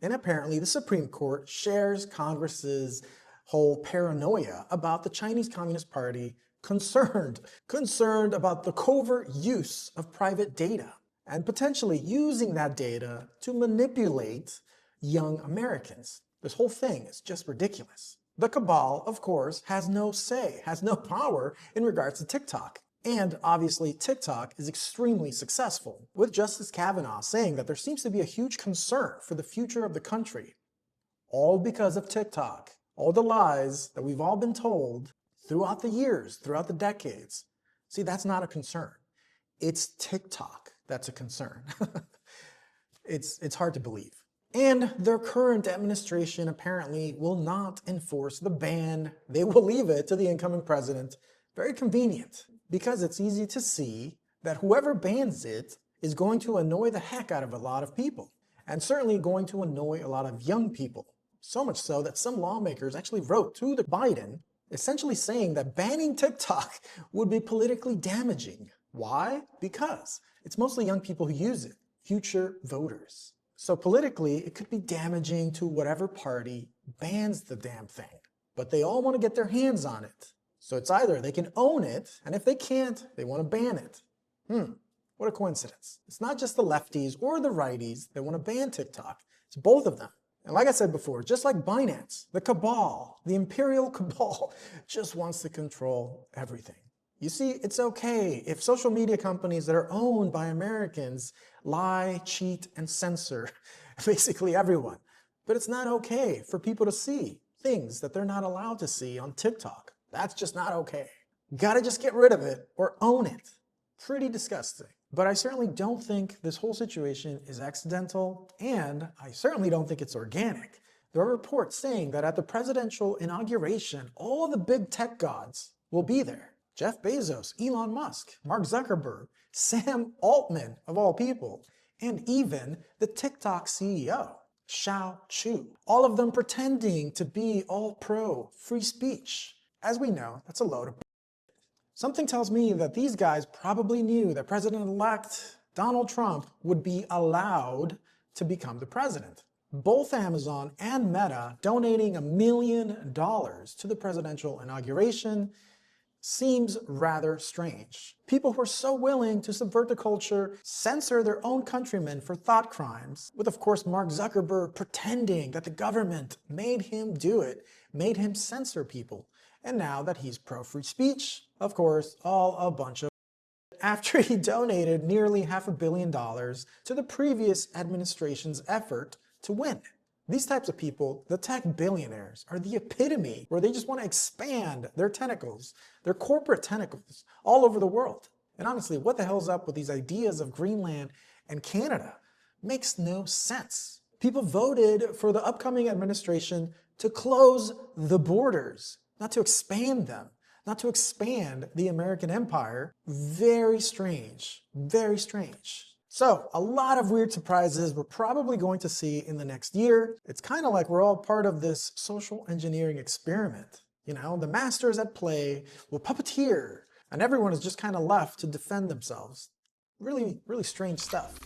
And apparently the Supreme Court shares Congress's whole paranoia about the Chinese Communist Party concerned about the covert use of private data and potentially using that data to manipulate young Americans. This whole thing is just ridiculous. The cabal, of course, has no say, has no power in regards to TikTok. And obviously TikTok is extremely successful, with Justice Kavanaugh saying that there seems to be a huge concern for the future of the country. All because of TikTok. All the lies that we've all been told throughout the years, throughout the decades. See, that's not a concern. It's TikTok that's a concern. It's hard to believe. And their current administration apparently will not enforce the ban. They will leave it to the incoming president. Very convenient, because it's easy to see that whoever bans it is going to annoy the heck out of a lot of people, and certainly going to annoy a lot of young people. So much so that some lawmakers actually wrote to the Biden essentially saying that banning TikTok would be politically damaging. Why? Because it's mostly young people who use it, future voters. So politically, it could be damaging to whatever party bans the damn thing. But they all want to get their hands on it. So it's either they can own it, and if they can't, they want to ban it. What a coincidence. It's not just the lefties or the righties that want to ban TikTok. It's both of them. And like I said before, just like Binance, the cabal, the imperial cabal, just wants to control everything. You see, it's okay if social media companies that are owned by Americans lie, cheat, and censor basically everyone. But it's not okay for people to see things that they're not allowed to see on TikTok. That's just not okay. Gotta just get rid of it or own it. Pretty disgusting. But I certainly don't think this whole situation is accidental, and I certainly don't think it's organic. There are reports saying that at the presidential inauguration, all the big tech gods will be there. Jeff Bezos, Elon Musk, Mark Zuckerberg, Sam Altman, of all people, and even the TikTok CEO, Shao Chu. All of them pretending to be all pro free speech. As we know, that's a load of Something tells me that these guys probably knew that President-elect Donald Trump would be allowed to become the president. Both Amazon and Meta donating $1 million to the presidential inauguration seems rather strange. People who are so willing to subvert the culture, censor their own countrymen for thought crimes, with of course Mark Zuckerberg pretending that the government made him do it, made him censor people. And now that he's pro-free speech, of course, all a bunch of after he donated nearly $500 million to the previous administration's effort to win. These types of people, the tech billionaires, are the epitome where they just want to expand their tentacles, their corporate tentacles, all over the world. And honestly, what the hell's up with these ideas of Greenland and Canada? Makes no sense. People voted for the upcoming administration to close the borders, not to expand them, not to expand the American empire. Very strange, very strange. So a lot of weird surprises we're probably going to see in the next year. It's kind of like we're all part of this social engineering experiment. You know, the masters at play will puppeteer, and everyone is just kind of left to defend themselves. Really, really strange stuff.